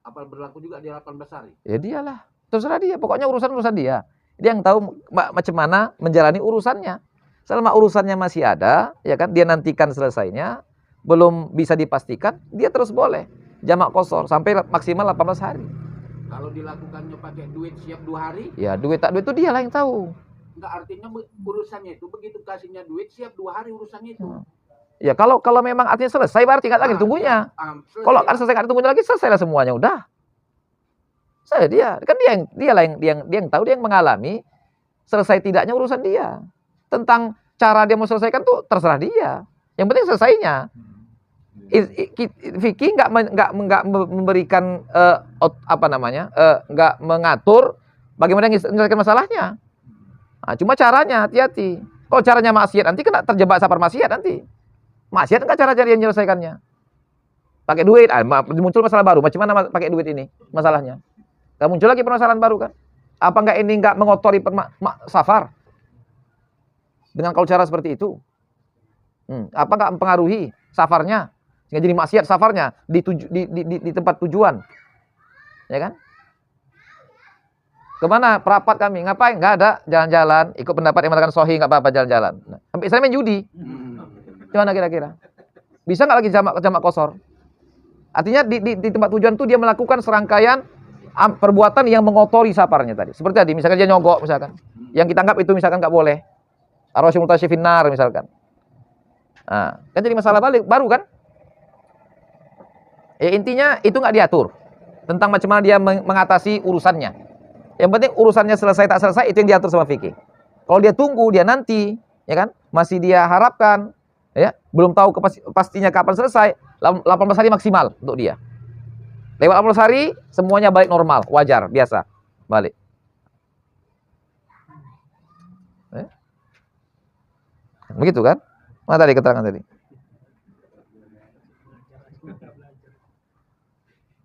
Apa berlaku juga di 18 hari? Ya dialah. Terserah dia. Pokoknya urusan dia. Dia yang tahu macam mana menjalani urusannya. Selama urusannya masih ada, ya kan, dia nantikan selesainya, belum bisa dipastikan, dia terus boleh jamak qashar sampai maksimal 18 hari. Kalau dilakukannya pakai duit siap 2 hari, Ya, duit tak duit itu dia lah yang tahu. enggak, artinya urusannya itu begitu kasihnya duit siap 2 hari urusannya itu. Ya kalau memang artinya selesai berarti nggak lagi ditunggunya. Kalau kan selesai nggak ditunggunya lagi, selesailah semuanya udah. Saya dia kan dia yang tahu, dia yang mengalami. Selesai tidaknya urusan dia. Tentang cara dia mau selesaikan tuh terserah dia. Yang penting selesainya. Fikih nggak memberikan nggak mengatur bagaimana menyelesaikan masalahnya. Nah, cuma caranya hati-hati. Kalau caranya maksiat nanti kena terjebak safar maksiat nanti. Maksiat nggak cara dia menyelesaikannya. Pakai duit, muncul masalah baru. Macam mana pakai duit ini masalahnya? Gak muncul lagi permasalahan baru kan? Apa nggak ini nggak mengotori safar dengan kalau cara seperti itu? Apa nggak mempengaruhi safarnya? Sehingga jadi maksiat safarnya di tempat tujuan, ya kan? Kemana perapat kami? Ngapain? Nggak ada, jalan-jalan. Ikut pendapat yang mengatakan sahih, nggak apa-apa jalan-jalan. Nah, sampai saya main judi. Gimana kira-kira? Bisa nggak lagi jamak qashar? Artinya di tempat tujuan itu dia melakukan serangkaian perbuatan yang mengotori safarnya tadi. Seperti tadi, misalkan dia nyogok misalkan. Yang kita anggap itu misalkan nggak boleh. Ar-rasyul mutasyifin nar misalkan. Nah, kan jadi masalah baru kan? Intinya itu nggak diatur tentang macam mana dia mengatasi urusannya. Yang penting urusannya selesai tak selesai itu yang diatur sama fikih. Kalau dia tunggu, dia nanti, ya kan? Masih dia harapkan, ya, belum tahu pastinya kapan selesai, 18 hari maksimal untuk dia. Lewat 18 hari semuanya balik normal, wajar, biasa, balik. Begitu kan? Mana tadi keterangan tadi?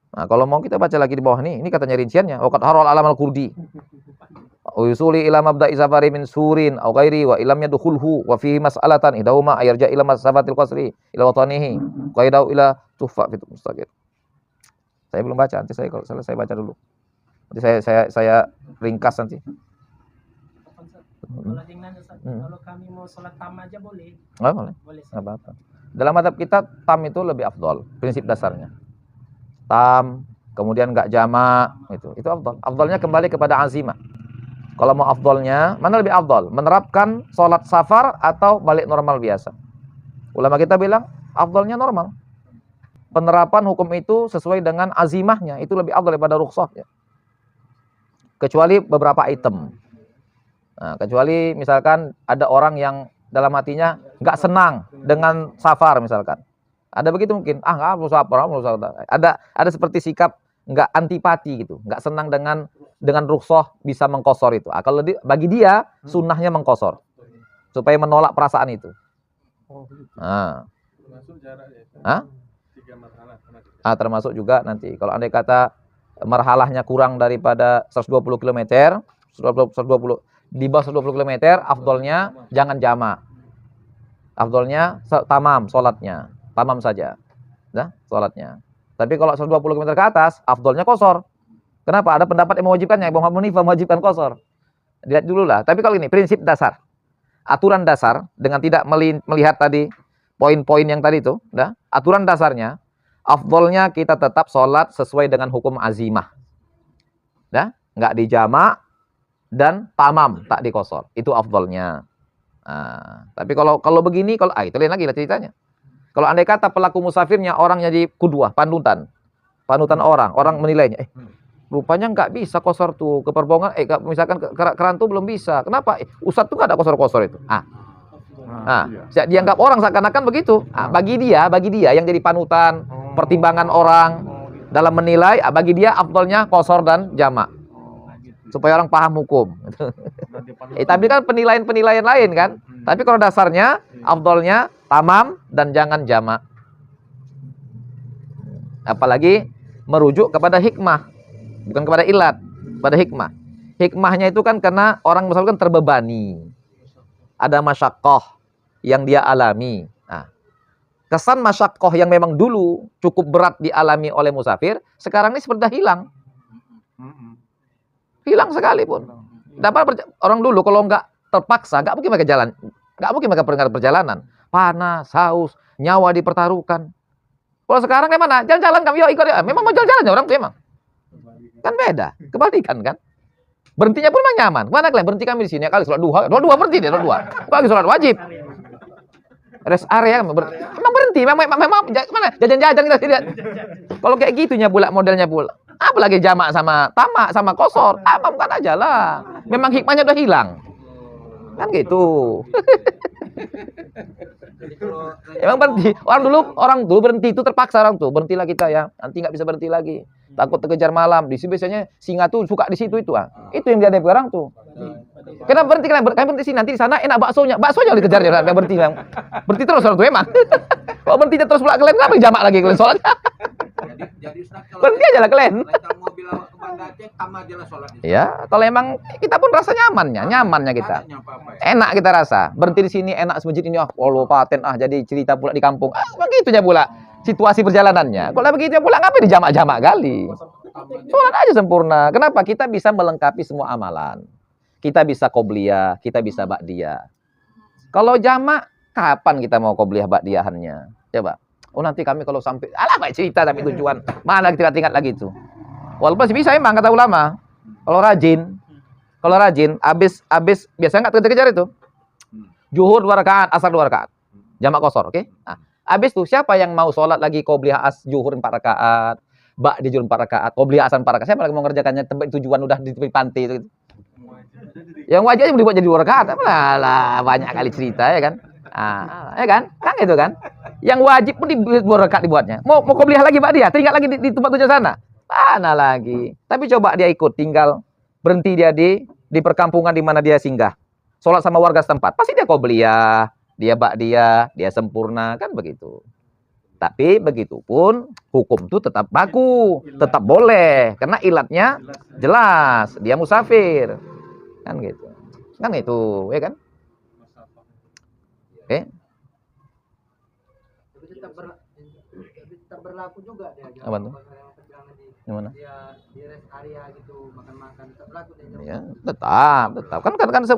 Nah, kalau mau kita baca lagi di bawah nih, ini katanya rinciannya. Waqad haral alam al-Qurdi. Usuli ila mabda'i safari min surin aw ghairi wa ilam yadkhulhu wa fihi mas'alatan idahuma ayarja ila masafatil qasri ila watanihi qaidau ila tuhfa fit mustaqil. Saya belum baca, nanti kalau selesai baca dulu. Nanti saya ringkas nanti. Kalau kami mau sholat tam aja boleh? Nggak boleh. Nggak apa-apa. Dalam madhab kita tam itu lebih afdol, prinsip dasarnya. Tam, kemudian nggak jamak, itu afdol. Afdolnya kembali kepada azimah. Kalau mau afdolnya, mana lebih afdol? Menerapkan sholat safar atau balik normal biasa? Ulama kita bilang afdolnya normal. Penerapan hukum itu sesuai dengan azimahnya, itu lebih afdol daripada rukhsahnya. Kecuali beberapa item. Nah, kecuali misalkan ada orang yang dalam hatinya nggak senang dengan safar misalkan. Ada begitu mungkin, nggak perlu safar, ada seperti sikap nggak antipati gitu, nggak senang dengan rukhsah bisa mengqashar itu. Kalau bagi dia sunnahnya mengqashar supaya menolak perasaan itu. Termasuk juga nanti kalau andai kata marhalahnya kurang daripada 120 km, 120 di bawah 120 km, afdolnya jangan jamak. Afdolnya tamam sholatnya, tamam saja. Nah, sholatnya. Tapi kalau 120 km ke atas, afdolnya qashar. Kenapa? Ada pendapat yang mewajibkannya, Imam Hanifah mewajibkan qashar. Lihat dulu lah. Tapi kalau ini prinsip dasar, aturan dasar dengan tidak melihat tadi poin-poin yang tadi itu, aturan dasarnya, afdolnya kita tetap sholat sesuai dengan hukum azimah. Nggak dijamak dan tamam tak diqashar. Itu afdolnya. Tapi kalau begini, itu lain lagi lah ceritanya. Kalau andai kata pelaku musafirnya orang jadi kudwah, panutan orang menilainya, rupanya nggak bisa qashar tuh ke Perbongan, misalkan ke Kerantu belum bisa. Kenapa? Ustadz tuh nggak ada qashar itu. Dianggap orang seakan-akan begitu. Bagi dia yang jadi panutan, pertimbangan orang dalam menilai, bagi dia afdolnya qashar dan jamak. Supaya orang paham hukum. Tapi kan penilaian lain kan. Tapi kalau dasarnya afdolnya tamam dan jangan jamak. Apalagi merujuk kepada hikmah, bukan kepada ilat, pada hikmah. Hikmahnya itu kan karena orang musafir kan terbebani. Ada masyaqqah yang dia alami. Kesan masyaqqah yang memang dulu cukup berat dialami oleh musafir, sekarang ini seperti hilang. Hilang sekalipun. Dapat orang dulu kalau nggak terpaksa, nggak mungkin mereka jalan, nggak mungkin mereka berangkat perjalanan. panas, haus, nyawa dipertaruhkan. Kalau sekarang kayak mana? Jalan-jalan kami, yuk ikut ya. Memang mau jalan-jalan ya orang tuh emang. Kan beda, kebalikan kan. Berhentinya pun memang nyaman. Mana kalian berhenti kami di sini? Kali sholat duha berhenti deh, sholat duha. Lagi sholat wajib. Rest area memang berhenti. Memang mana? Jajan-jajan kita lihat. Kalau kayak gitunya pula modelnya pula. Apalagi jamak sama tamak sama kosor. Apa bukan aja lah. Memang hikmahnya udah hilang. Kan gitu. Emang berhenti. Orang dulu berhenti itu terpaksa orang tuh. Berhentilah kita ya. Nanti nggak bisa berhenti lagi. Takut terkejar malam. Di sini biasanya singa tuh suka di situ itu ah. Itu yang dihadapi orang tuh. Kenapa berhenti? Kalian berhenti sini. Nanti di sana enak baksonya. Baksonya dikejar ya. Berhenti. Berhenti terus orang tuh emang. Kalau berhenti terus pula kalian kenapa jamak lagi kalian sholat? Jadi Ustaz, kalau Berhenti aja lah kalian. rental mobil awak ke Banda Aceh, tambah aja lah sholat di sana. Ya, kalau emang kita pun rasa nyamannya kita. Nggak ada apa-apa ya. Enak kita rasa. Berhenti di sini enak semajid ini Allah paten jadi cerita pula di kampung. Begitunya pula situasi perjalanannya. Kalau begitu pula ngapain dijamak-jamak kali? Sholat aja sempurna. Kenapa? Kita bisa melengkapi semua amalan. Kita bisa qobliyah, kita bisa ba'diyah. Kalau jamak, kapan kita mau qobliyah ba'diyahannya? Coba. Oh nanti kami kalau sampai, apa cerita tapi tujuan. Mana kita ingat lagi itu. Walaupun masih bisa emang kata ulama. Kalau rajin, habis biasanya nggak kejar itu. Zuhur 2 rakaat, asar 2 rakaat. Jamak qashar, oke? Nah, habis tuh siapa yang mau sholat lagi qobliyah zuhur 4 rakaat, ba'di zuhur 4 rakaat, qobliyah asar 4 rakaat. Siapa lagi mau ngerjakannya tempat tujuan udah di tepi pantai itu. Yang wajib yang dibuat jadi 2 rakaat. Lah, banyak kali cerita ya kan? Ya kan? Kan gitu kan? Yang wajib pun di 2 rakaat dibuatnya. Mau qobliyah lagi Pak dia, tinggal lagi di tempat tujuan sana. Mana lagi? Tapi coba dia ikut, tinggal berhenti dia di perkampungan di mana dia singgah. Sholat sama warga setempat. Pasti dia qobliyah, dia ba'diyah, dia sempurna, kan begitu. Tapi begitupun hukum itu tetap baku, tetap boleh karena ilatnya jelas, dia musafir. Kan gitu. Kan itu, ya kan? Oke. Tapi tetap berlaku juga dia. Apa tuh? Gimana? Dia di rest area gitu makan-makan tetap berlaku dia. Ya, tetap.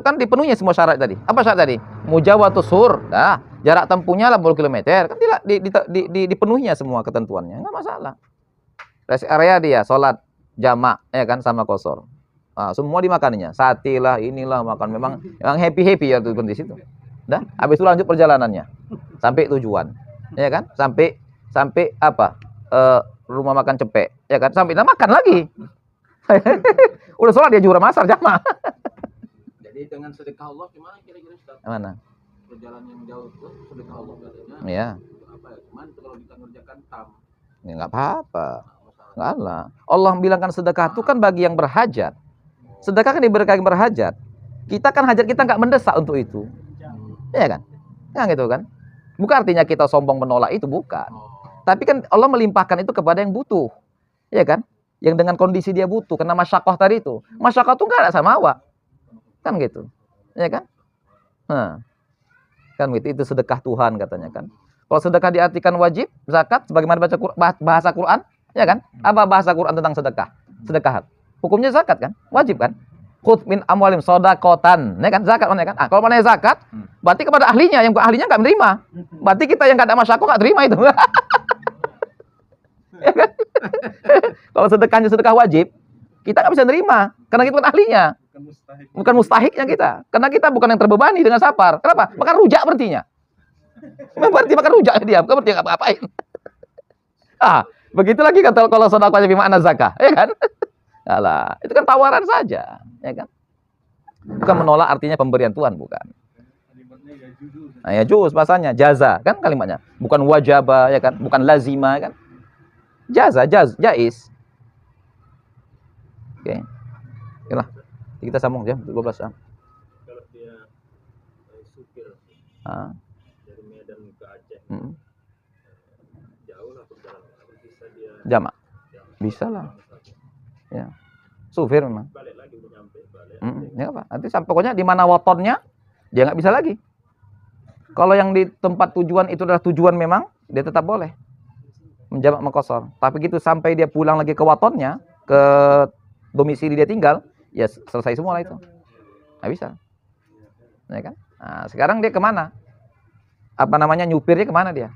Kan dipenuhi semua syarat tadi. Apa syarat tadi? Mujawatus sur. Nah, jarak tempuhnya 80 km. Kan dipenuhinya semua ketentuannya. Enggak masalah. Rest area dia salat jamak ya kan sama qashar. Nah, semua dimakaninya. Sate lah, inilah makan memang happy ya tuh di situ. Dah, habis itu lanjut perjalanannya sampai tujuan. Ya kan? Sampai apa? Rumah makan cepek, ya kan? Sampai makan lagi. Udah sholat dia juga masar jamaah. Jadi dengan sedekah Allah gimana kira-kira Ustaz? Mana? Perjalanan yang jauh itu sedekah Allah katanya. Iya. Apa ya? Cuman kalau kita ngerjakan tam. Ya enggak apa-apa. Enggak lah. Allah bilangkan sedekah itu kan bagi yang berhajat. Sedekah kan diberikan yang berhajat. Kita kan hajat kita enggak mendesak untuk itu. Iya kan? Kan gitu kan? Bukan artinya kita sombong menolak itu, bukan. Tapi kan Allah melimpahkan itu kepada yang butuh. Ya kan? Yang dengan kondisi dia butuh. Karena masyakoh tadi itu. Masyakoh itu enggak ada sama awak. Kan gitu. Ya kan? Nah. Kan gitu. Itu sedekah Tuhan katanya kan. Kalau sedekah diartikan wajib, zakat, sebagaimana bahasa Quran. Ya kan? Apa bahasa Quran tentang sedekah? Sedekah. Hukumnya zakat kan? Wajib kan? Khudz min amwalim shadaqatan. Ya kan? Zakat mana kan? Kalau mana zakat, berarti kepada ahlinya. Yang ahlinya enggak menerima. Berarti kita yang enggak ada masyakoh enggak terima itu. Ya kan? Kalau sedekahnya sedekah wajib, kita nggak bisa nerima karena kita bukan ahlinya, bukan mustahiknya kita, karena kita bukan yang terbebani dengan safar. Kenapa? Makan rujak berartinya. Berarti makan rujak dia, bukan berarti ngapa-ngapain. Begitu lagi kata kalau sedekahnya bima'na zakah, ya kan? Alah, itu kan tawaran saja, ya kan? Bukan menolak artinya pemberian Tuhan, bukan. Nah, ya juz bahasanya, jaza kan kalimatnya, bukan wajaba, ya kan? Bukan lazima, kan? Jaiz. Oke. Okelah. Kita sambung jam 12 ya. Kalau dia supir dari Medan ke Aceh, jauh lah perjalanan. Bisa dia jamak. Bisa lah. Ya. Supir memang. Balik lagi udah nyampe balik. Ya apa? Nanti sampai pokoknya di mana watonnya dia nggak bisa lagi. Kalau yang di tempat tujuan itu adalah tujuan memang, dia tetap boleh menjamak maqashar. Tapi gitu sampai dia pulang lagi ke watonnya, ke domisili dia tinggal, ya selesai semua lah itu. Nggak bisa. Ya kan? Nah, sekarang dia kemana? apa namanya, nyupirnya kemana dia.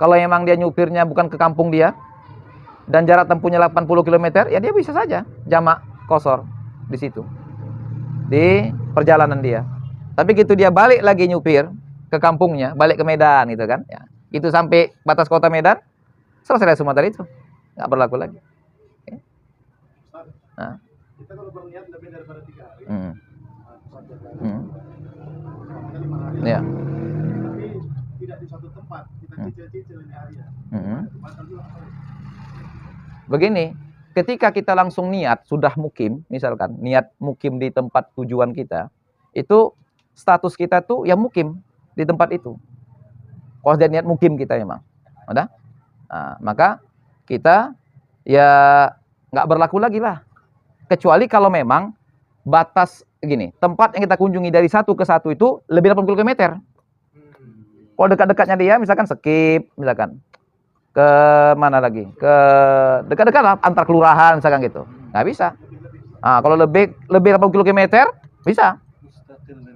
Kalau emang dia nyupirnya bukan ke kampung dia dan jarak tempuhnya 80 km, ya dia bisa saja jamak qashar di situ, di perjalanan dia. Tapi gitu dia balik lagi nyupir ke kampungnya, balik ke Medan gitu kan, ya, itu sampai batas kota Medan, selesai semua tadi itu, nggak berlaku lagi. Oke. Nah. Kita kalau berniat lebih daripada 3 hari, ya. tapi tidak di satu tempat, kita cicil-cicil ini hari ya. Begini, ketika kita langsung niat sudah mukim, misalkan niat mukim di tempat tujuan kita, itu status kita tuh ya mukim di tempat itu. Kalau dia niat mukim kita memang, ada, nah, maka kita ya nggak berlaku lagi lah. Kecuali kalau memang batas gini, tempat yang kita kunjungi dari satu ke satu itu lebih 80 km. Kalau dekat-dekatnya dia, misalkan Skip, misalkan ke mana lagi, ke dekat-dekat antar kelurahan, misalkan gitu, nggak bisa. Nah, kalau lebih 80 km bisa.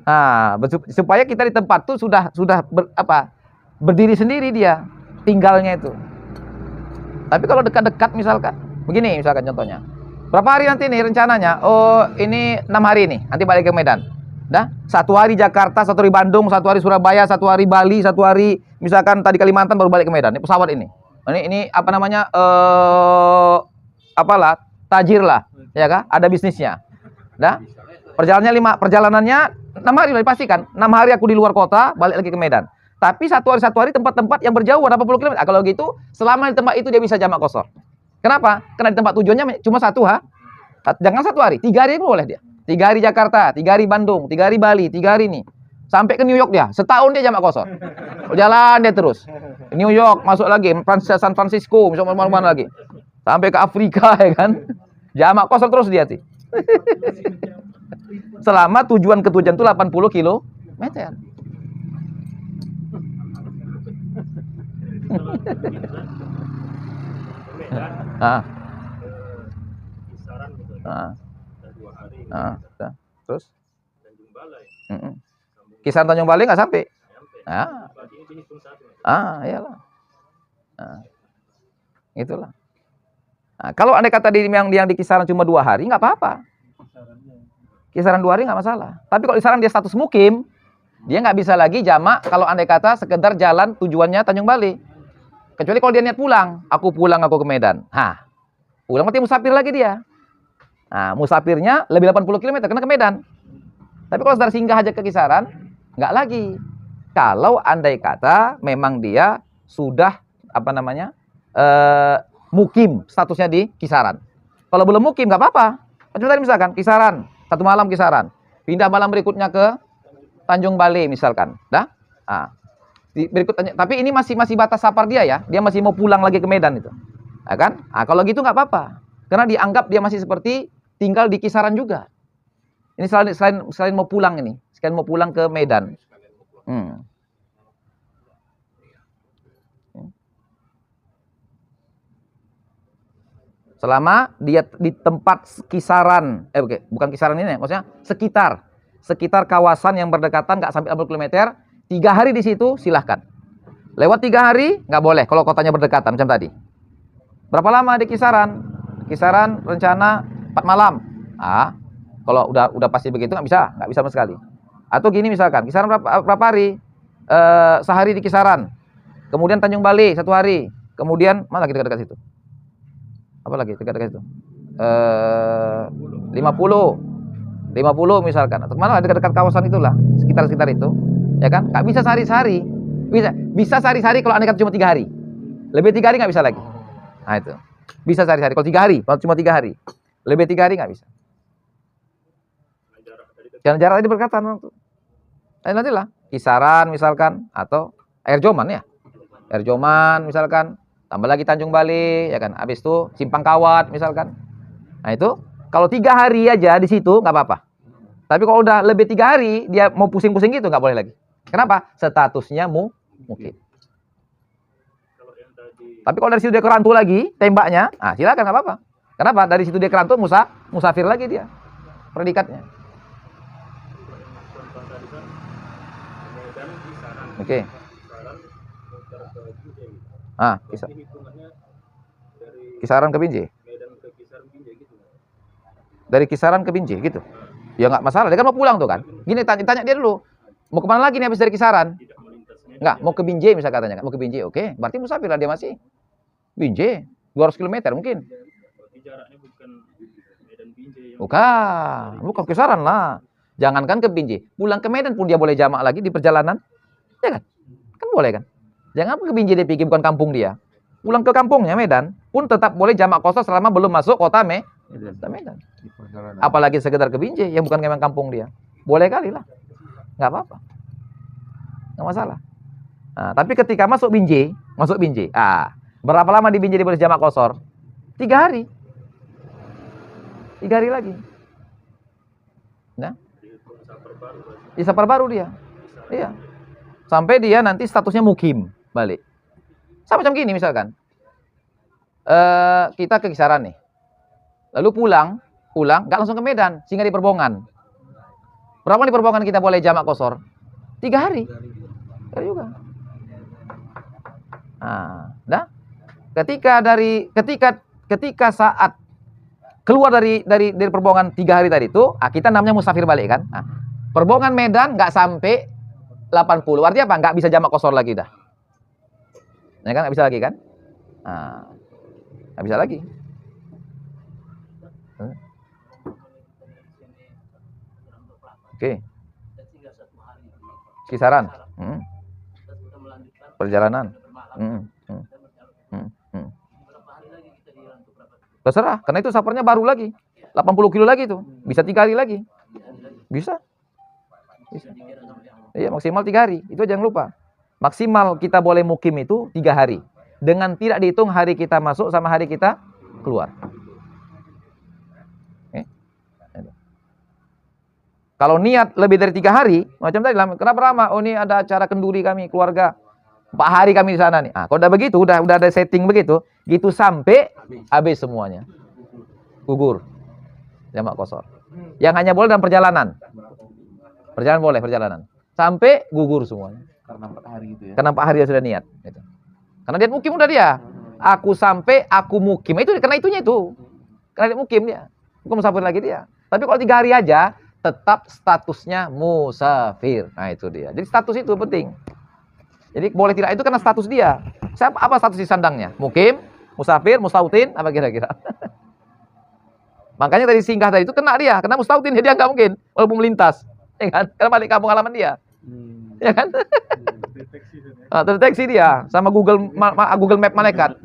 Nah, supaya kita di tempat tuh sudah berdiri sendiri dia, tinggalnya itu. Tapi kalau dekat-dekat misalkan, begini misalkan contohnya, berapa hari nanti nih rencananya? Oh, ini 6 hari nih, nanti balik ke Medan. Dah, 1 hari Jakarta, 1 hari Bandung, 1 hari Surabaya, 1 hari Bali, 1 hari misalkan tadi Kalimantan baru balik ke Medan. Ini pesawat ini. Ini apa namanya? Apalah, tajir lah, ya kah? Ada bisnisnya. Dah. Perjalanannya 6 hari udah dipastikan. 6 hari aku di luar kota, balik lagi ke Medan. Tapi 1 hari tempat-tempat yang berjauh 80 km. Nah, kalau gitu, selama di tempat itu dia bisa jamak qashar. Kenapa? Karena di tempat tujuannya cuma 1 hari. Jangan 1 hari, 3 hari pun boleh dia. 3 hari Jakarta, 3 hari Bandung, 3 hari Bali, 3 hari nih. Sampai ke New York dia, setahun dia jamak qashar. Jalan dia terus. New York, masuk lagi, San Francisco, misalnya mana-mana lagi. Sampai ke Afrika, ya kan. Jamak qashar terus dia sih. Selama tujuan ke tujuan itu 80 km. Kisaran Ah. 2 hari. Terus? Tanjung Balai. Kisaran Tanjung Balai nggak sampai. Ini Iyalah. Itulah. Nah, kalau andai kata yang di kisaran cuma 2 hari, nggak apa-apa. Kisaran 2 hari nggak masalah. Tapi kalau kisaran dia status mukim, dia nggak bisa lagi jamak kalau andai kata sekedar jalan tujuannya Tanjung Balai. Kecuali kalau dia niat pulang, aku ke Medan. Pulang berarti musafir lagi dia. Nah, musafirnya lebih 80 km karena ke Medan. Tapi kalau sekedar singgah aja ke kisaran, nggak lagi. Kalau andai kata memang dia sudah mukim, statusnya di kisaran. Kalau belum mukim nggak apa-apa. Tadi misalkan kisaran, 1 malam kisaran, pindah malam berikutnya ke Tanjung Balai misalkan, dah. Berikutnya, tapi ini masih batas safar dia ya, dia masih mau pulang lagi ke Medan itu, ya kan? Kalau gitu nggak apa-apa, karena dianggap dia masih seperti tinggal di kisaran juga. Ini selain mau pulang ini, selain mau pulang ke Medan. Selama dia di tempat kisaran, bukan kisaran ini, maksudnya sekitar kawasan yang berdekatan nggak sampai 80 km, 3 hari di situ silahkan. Lewat 3 hari nggak boleh kalau kotanya berdekatan macam tadi. Berapa lama di kisaran? Kisaran rencana 4 malam. Kalau udah pasti begitu nggak bisa sama sekali. Atau gini misalkan, kisaran berapa hari? Sehari di kisaran. Kemudian Tanjung Balai 1 hari. Kemudian mana lagi dekat-dekat situ? Apa lagi dekat-dekat situ? 50 misalkan. Atau mana dekat-dekat kawasan itulah, sekitar itu. Ya kan? Nggak bisa sehari-hari. Bisa sehari-hari kalau andai kata cuma 3 hari. Lebih 3 hari nggak bisa lagi. Nah itu. Bisa sehari-hari. Kalau 3 hari, kalau cuma 3 hari. Lebih 3 hari nggak bisa. Jangan jarak tadi berkatan waktu. Nantilah kisaran misalkan, atau Air Joman ya. Air Joman misalkan, tambah lagi Tanjung Balai, ya kan. Habis itu Simpang Kawat misalkan. Nah itu kalau 3 hari aja di situ nggak apa-apa. Tapi kalau udah lebih 3 hari, dia mau pusing-pusing gitu nggak boleh lagi. Kenapa? Statusnya mukim. Tapi kalau dari situ dia kerantu lagi, tembaknya, silakan nggak apa-apa. Kenapa? Dari situ dia kerantu, musafir lagi dia, predikatnya. Oke. Berarti hitungannya dari Kisaran ke Binjai. Medan ke Kisaran Binjai gitu. Dari Kisaran ke Binjai gitu. Ya nggak masalah, dia kan mau pulang tuh kan. Gini, tanya dia dulu. Mau kemana lagi nih habis dari Kisaran? Tidak melintas Medan. Enggak, mau ke Binjai misalnya katanya kan. Mau ke Binjai, oke. Berarti musafir lah dia masih. Binjai, 200 km mungkin. Berarti jaraknya bukan Medan Binjai yang Bukan Kisaran lah. Jangankan ke Binjai, pulang ke Medan pun dia boleh jamak lagi di perjalanan. Ya kan? Kan boleh kan? Jangan ke Binjai dia pikir bukan kampung dia. Pulang ke kampungnya Medan pun tetap boleh jamak qashar selama belum masuk kota Medan. Apalagi sekedar ke Binjai yang bukan memang kampung dia. Boleh kali lah. Nggak apa-apa. Nggak masalah. Nah, tapi ketika masuk Binjai, berapa lama di Binjai dia boleh jamak qashar? 3 hari. 3 hari lagi. Nah, di safar baru dia. Iya. Sampai dia nanti statusnya mukim balik. Sama macam gini misalkan. Kita ke Kisaran nih. Lalu pulang, nggak langsung ke Medan, sehingga di Perbongan. Berapa di Perbongan kita boleh jamak qashar? 3 hari. Ada juga. Nah, ketika saat keluar dari Perbongan 3 hari tadi itu, kita namanya musafir balik kan. Perbongan Medan nggak sampai 80. Artinya apa? Nggak bisa jamak qashar lagi dah. Ya kan? Nggak bisa lagi kan? Nggak bisa lagi. Oke. Kisaran. Perjalanan. Terserah, karena itu safarnya baru lagi. 80 kilo lagi tuh. Bisa 3 hari lagi. Bisa. Iya, maksimal 3 hari. Itu jangan lupa. Maksimal kita boleh mukim itu 3 hari. Dengan tidak dihitung hari kita masuk sama hari kita keluar. Kalau niat lebih dari 3 hari, macam tadi, kenapa lama? Oh, ini ada acara kenduri kami, keluarga. 4 hari kami di sana nih. Kalau udah begitu, udah ada setting begitu, gitu sampai habis semuanya. Gugur. Jamak qashar. Yang hanya boleh dalam perjalanan. Perjalanan boleh, perjalanan. Sampai gugur semuanya. Karena 4 hari itu ya. Karena 4 hari dia sudah niat. Gitu. Karena dia mukim udah dia. Aku sampai, aku mukim. Itu karena itunya itu. Karena dia mukim dia. Bukan musafir lagi dia. Tapi kalau 3 hari aja, tetap statusnya musafir. Nah itu dia. Jadi status itu penting. Jadi boleh tidak itu karena status dia. Apa status di sandangnya? Mukim, musafir, mustautin, apa kira-kira? Makanya tadi singgah tadi itu kena dia. Kena mustautin, dia nggak mungkin. Walaupun melintas. Ya kan? Karena balik kampung halaman dia. Ya kan? Terdeteksi dia sama Google Map malaikat.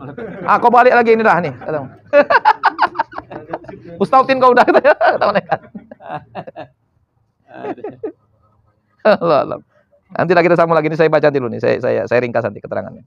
Kau balik lagi ini dah nih. Mustautin kau udah kata malaikat. Allah. Nanti kita sambung lagi ini, saya baca dulu nih. Saya ringkas nanti keterangannya.